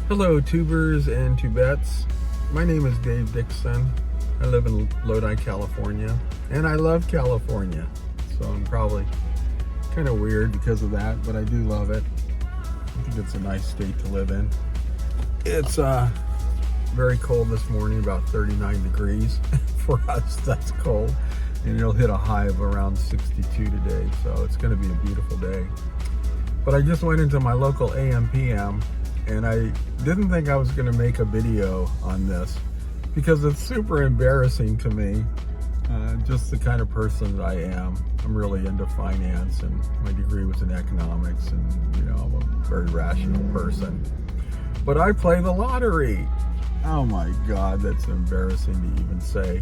Hello, tubers and tubettes. My name is Dave Dixon. I live in Lodi, California, and I love California. So I'm probably kind of weird because of that, but I do love it. I think it's a nice state to live in. It's very cold this morning, about 39 degrees. For us, that's cold. And it'll hit a high of around 62 today, so it's going to be a beautiful day. But I just went into my local AM/PM, and I didn't think I was going to make a video on this because it's super embarrassing to me. Just the kind of person that I am. I'm really into finance, and my degree was in economics, and I'm a very rational person. But I play the lottery. Oh my God, that's embarrassing to even say.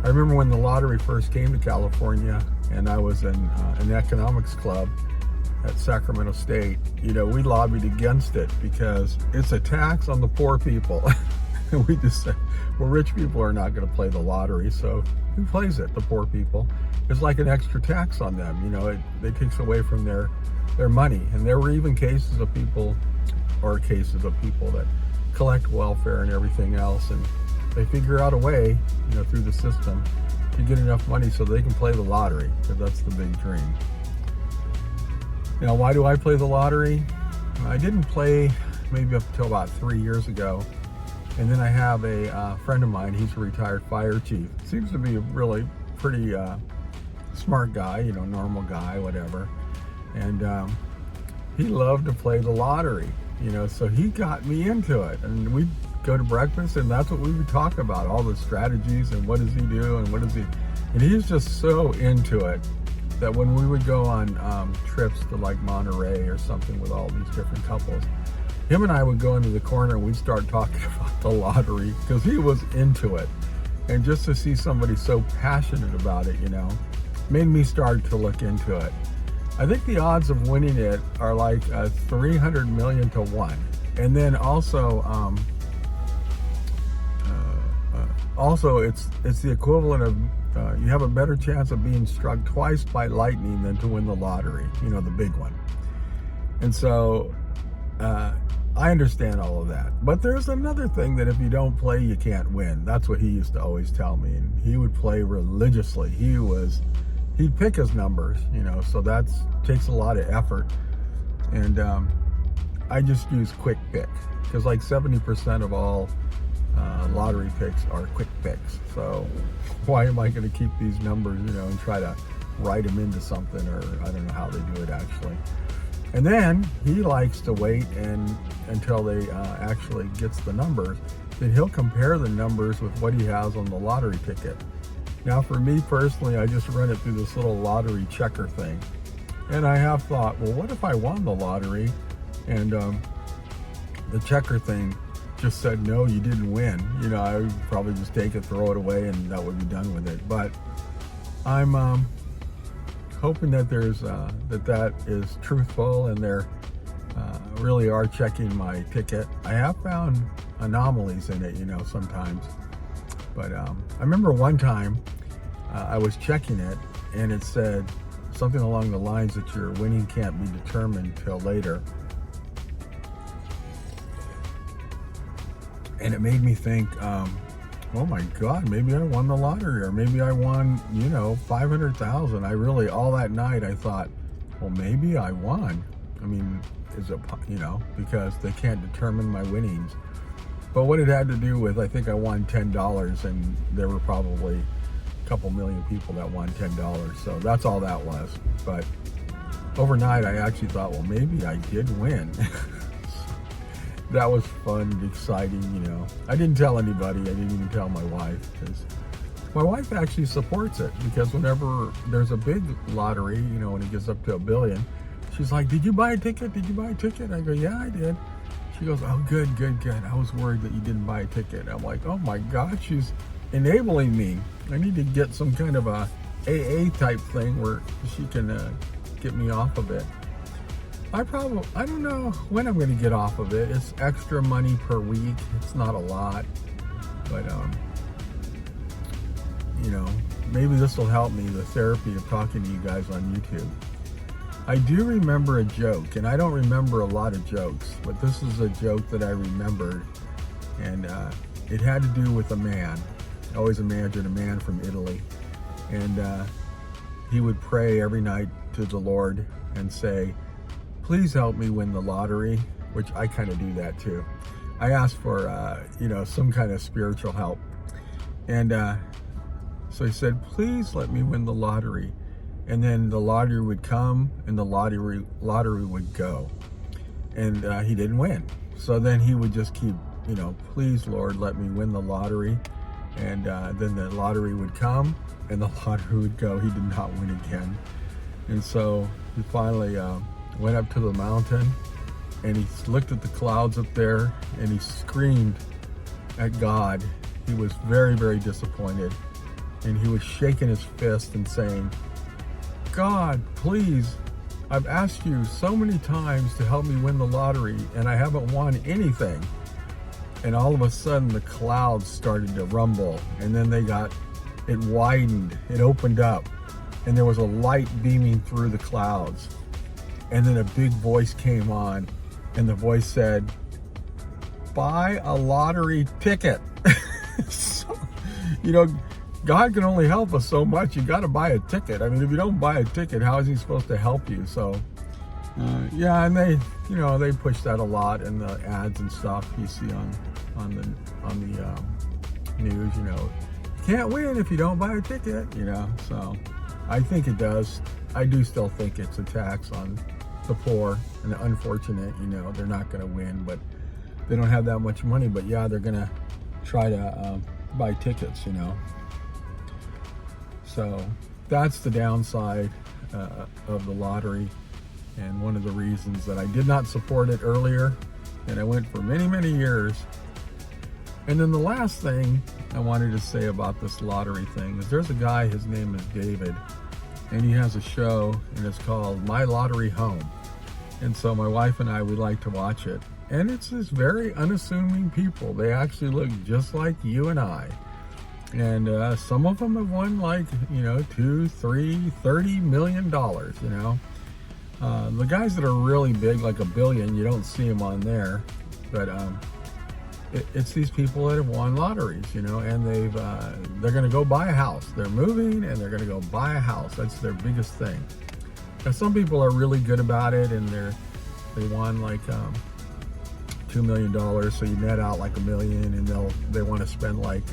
I remember when the lottery first came to California, and I was in an economics club at Sacramento State. We lobbied against it because it's a tax on the poor people. And we just said, well, rich people are not going to play the lottery, so who plays it? The poor people. It's like an extra tax on them. It takes away from their money. And there were even cases of people that collect welfare and everything else, and they figure out a way, through the system to get enough money so they can play the lottery, because that's the big dream. Why do I play the lottery? I didn't play maybe up until about 3 years ago. And then I have a friend of mine, he's a retired fire chief. Seems to be a really pretty smart guy, normal guy, whatever. And he loved to play the lottery, so he got me into it. And we'd go to breakfast, and that's what we would talk about, all the strategies and what does he do and and he's just so into it that when we would go on trips to like Monterey or something with all these different couples, him and I would go into the corner and we'd start talking about the lottery because he was into it. And just to see somebody so passionate about it, made me start to look into it. I think the odds of winning it are like 300 million to 1. And then also it's the equivalent of you have a better chance of being struck twice by lightning than to win the lottery, the big one. And so I understand all of that. But there's another thing that if you don't play, you can't win. That's what he used to always tell me. And he would play religiously. He'd pick his numbers, so that takes a lot of effort. And I just use quick pick because like 70% of all lottery picks are quick picks. So why am I going to keep these numbers, and try to write them into something, or I don't know how they do it actually. And then he likes to wait until they actually gets the numbers. Then he'll compare the numbers with what he has on the lottery ticket. Now for me personally, I just run it through this little lottery checker thing. And I have thought, well, what if I won the lottery and the checker thing just said, no, you didn't win. I would probably just take it, throw it away, and that would be done with it. But I'm hoping that there's that is truthful and they're really are checking my ticket. I have found anomalies in it, sometimes. But I remember one time I was checking it and it said something along the lines that your winning can't be determined till later. And it made me think, oh my God, maybe I won the lottery, or maybe I won, 500,000. All that night I thought, well, maybe I won. I mean, is it, because they can't determine my winnings. But what it had to do with, I think I won $10, and there were probably a couple million people that won $10. So that's all that was. But overnight I actually thought, well, maybe I did win. That was fun and exciting, I didn't tell anybody. I didn't even tell my wife, because my wife actually supports it, because whenever there's a big lottery, when it gets up to $1 billion, she's like, did you buy a ticket? Did you buy a ticket? I go, yeah, I did. She goes, oh, good. I was worried that you didn't buy a ticket. I'm like, oh my God, she's enabling me. I need to get some kind of a AA type thing where she can get me off of it. I don't know when I'm going to get off of it. It's extra money per week. It's not a lot, but maybe this will help me, the therapy of talking to you guys on YouTube. I do remember a joke, and I don't remember a lot of jokes, but this is a joke that I remembered, and it had to do with a man. I always imagine a man from Italy, and he would pray every night to the Lord and say, please help me win the lottery, which I kind of do that too. I ask for, some kind of spiritual help. And so he said, please let me win the lottery. And then the lottery would come and the lottery would go. And he didn't win. So then he would just keep, please, Lord, let me win the lottery. And then the lottery would come and the lottery would go. He did not win again. And so he finally went up to the mountain and he looked at the clouds up there and he screamed at God. He was very, very disappointed. And he was shaking his fist and saying, God, please, I've asked you so many times to help me win the lottery and I haven't won anything. And all of a sudden the clouds started to rumble, and then it widened, it opened up, and there was a light beaming through the clouds. And then a big voice came on, and the voice said, buy a lottery ticket. So, God can only help us so much. You got to buy a ticket. I mean, if you don't buy a ticket, how is he supposed to help you? So, and they push that a lot in the ads and stuff you see on the news. You can't win if you don't buy a ticket. So I think it does. I do still think it's a tax on the poor and the unfortunate. They're not going to win, but they don't have that much money. But yeah, they're going to try to buy tickets. So that's the downside of the lottery, and one of the reasons that I did not support it earlier, and I went for many, many years. And then the last thing I wanted to say about this lottery thing is there's a guy, his name is David, and he has a show, and it's called My Lottery Home. And so my wife and I, we like to watch it. And it's this very unassuming people. They actually look just like you and I. And some of them have won like, $2, $3, $30 million, The guys that are really big, like $1 billion, you don't see them on there. But it's these people that have won lotteries, and they're going to go buy a house. They're moving and they're going to go buy a house. That's their biggest thing. Now, some people are really good about it, and they won like $2 million, so you net out like $1 million, and they want to spend like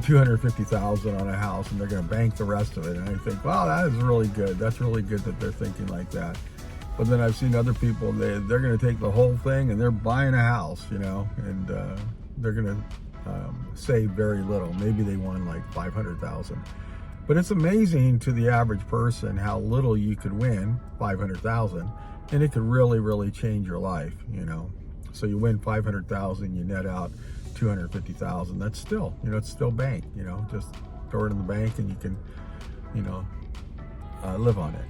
$250,000 on a house, and they're going to bank the rest of it. And I think, wow, that is really good. That's really good that they're thinking like that. But then I've seen other people, they're going to take the whole thing and they're buying a house, and they're going to save very little. Maybe they won like $500,000. But it's amazing to the average person how little you could win, $500,000, and it could really, really change your life, So you win $500,000, you net out $250,000. That's still, it's still bank, just throw it in the bank and you can, live on it.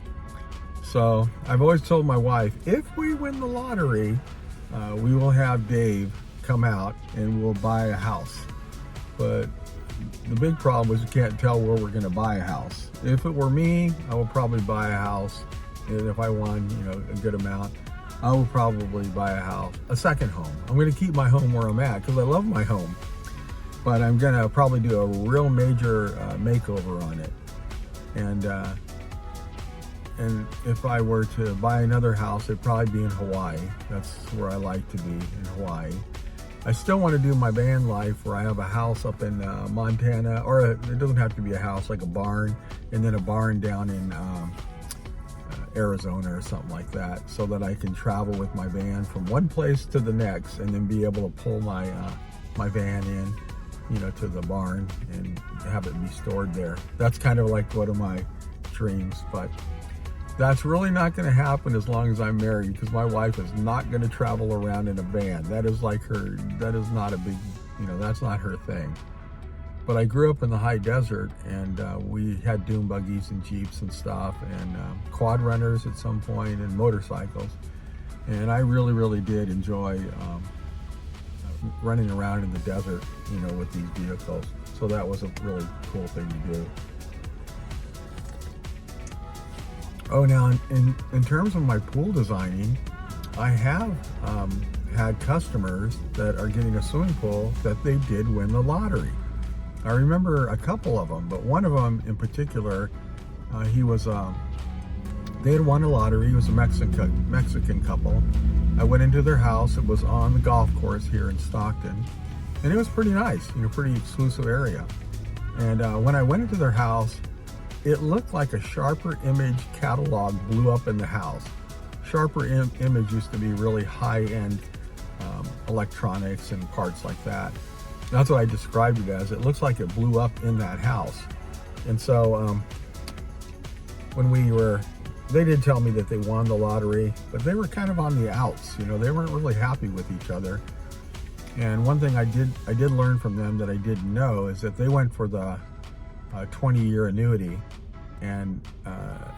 So I've always told my wife, if we win the lottery, we will have Dave come out and we'll buy a house. But the big problem is you can't tell where we're going to buy a house. If it were me, I would probably buy a house. And if I won, a good amount, I will probably buy a second home. I'm going to keep my home where I'm at because I love my home. But I'm going to probably do a real major makeover on it. And if I were to buy another house, it'd probably be in Hawaii. That's where I like to be, in Hawaii. I still want to do my van life where I have a house up in Montana, or it doesn't have to be a house, like a barn, and then a barn down in Arizona or something like that, so that I can travel with my van from one place to the next and then be able to pull my van in, to the barn and have it be stored there. That's kind of like one of my dreams, but that's really not going to happen as long as I'm married, because my wife is not going to travel around in a van. That is like that is not a big, that's not her thing. But I grew up in the high desert, and we had dune buggies and Jeeps and stuff, and quad runners at some point, and motorcycles. And I really, really did enjoy running around in the desert, with these vehicles. So that was a really cool thing to do. Oh, now in terms of my pool designing, I have had customers that are getting a swimming pool that they did win the lottery. I remember a couple of them, but one of them in particular, they had won a lottery. He was a Mexican couple. I went into their house. It was on the golf course here in Stockton, and it was pretty nice, pretty exclusive area. And when I went into their house, it looked like a Sharper Image catalog blew up in the house. Sharper Image used to be really high-end electronics and parts like that. That's what I described it as. It looks like it blew up in that house. And so they did tell me that they won the lottery, but they were kind of on the outs. They weren't really happy with each other. And one thing I did learn from them that I didn't know is that they went for the 20-year annuity, and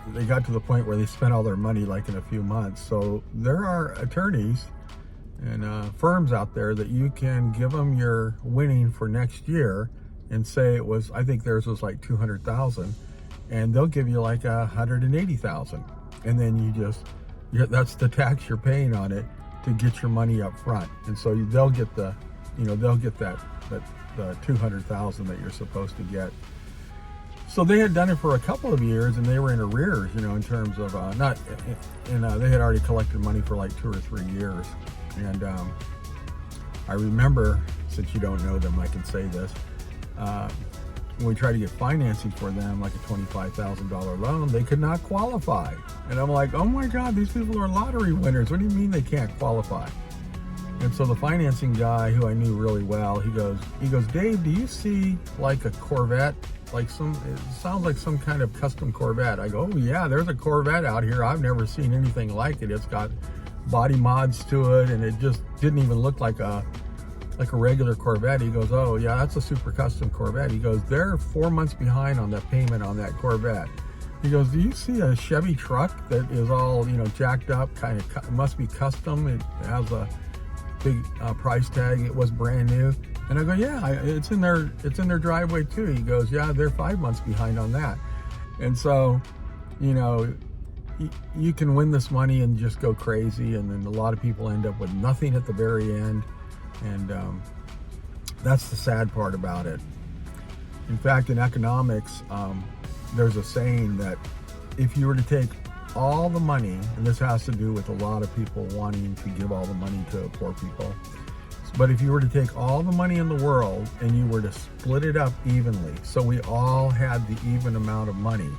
they got to the point where they spent all their money like in a few months. So there are attorneys and firms out there that you can give them your winning for next year and say I think theirs was like 200,000, and they'll give you like 180,000, and then that's the tax you're paying on it to get your money up front. And so they'll get the 200,000 that you're supposed to get. So they had done it for a couple of years, and they were in arrears, in terms of they had already collected money for like 2 or 3 years. And I remember, since you don't know them, I can say this. When we tried to get financing for them, like a $25,000 loan, they could not qualify. And I'm like, oh my God, these people are lottery winners. What do you mean they can't qualify? And so the financing guy, who I knew really well, he goes, Dave, do you see like a Corvette? It sounds like some kind of custom Corvette. I go, oh yeah, there's a Corvette out here. I've never seen anything like it. It's got body mods to it, and it just didn't even look like a regular Corvette. He goes, oh yeah, that's a super custom Corvette. He goes, they're 4 months behind on the payment on that Corvette. He goes, do you see a Chevy truck that is all, jacked up, kind of must be custom? It has a big price tag. It was brand new. And I go, yeah, it's in their driveway too. He goes, yeah, they're 5 months behind on that. And so, you can win this money and just go crazy, and then a lot of people end up with nothing at the very end. And that's the sad part about it. In fact, in economics, there's a saying that if you were to take all the money, and this has to do with a lot of people wanting to give all the money to poor people, but if you were to take all the money in the world and you were to split it up evenly, so we all had the even amount of money,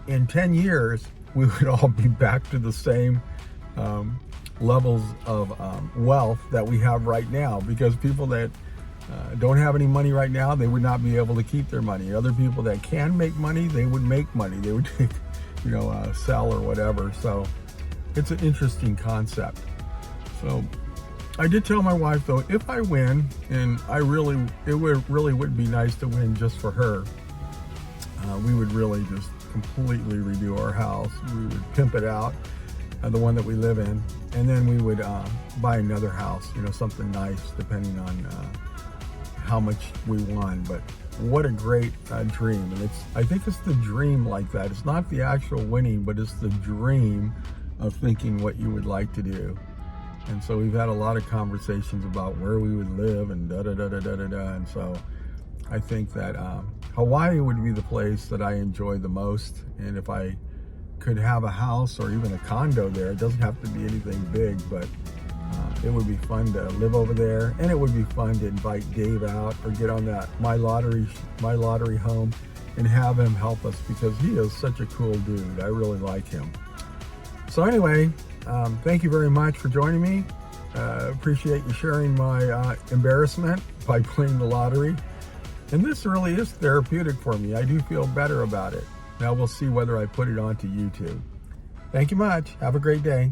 in 10 years, we would all be back to the same levels of wealth that we have right now, because people that don't have any money right now, they would not be able to keep their money. Other people that can make money, they would make money. They would take, sell or whatever. So it's an interesting concept. So I did tell my wife, though, if I win, and it would be nice to win just for her, we would really just completely redo our house. We would pimp it out, the one that we live in, and then we would buy another house, something nice, depending on how much we won. But what a great dream. And I think it's the dream like that. It's not the actual winning, but it's the dream of thinking what you would like to do. And so we've had a lot of conversations about where we would live and da-da-da-da-da-da-da. And so I think that Hawaii would be the place that I enjoy the most. And if I could have a house or even a condo there, it doesn't have to be anything big, but it would be fun to live over there. And it would be fun to invite Dave out or get on that My Lottery home and have him help us, because he is such a cool dude. I really like him. So anyway, thank you very much for joining me. Appreciate you sharing my embarrassment by playing the lottery. And this really is therapeutic for me. I do feel better about it. Now we'll see whether I put it onto YouTube. Thank you much. Have a great day.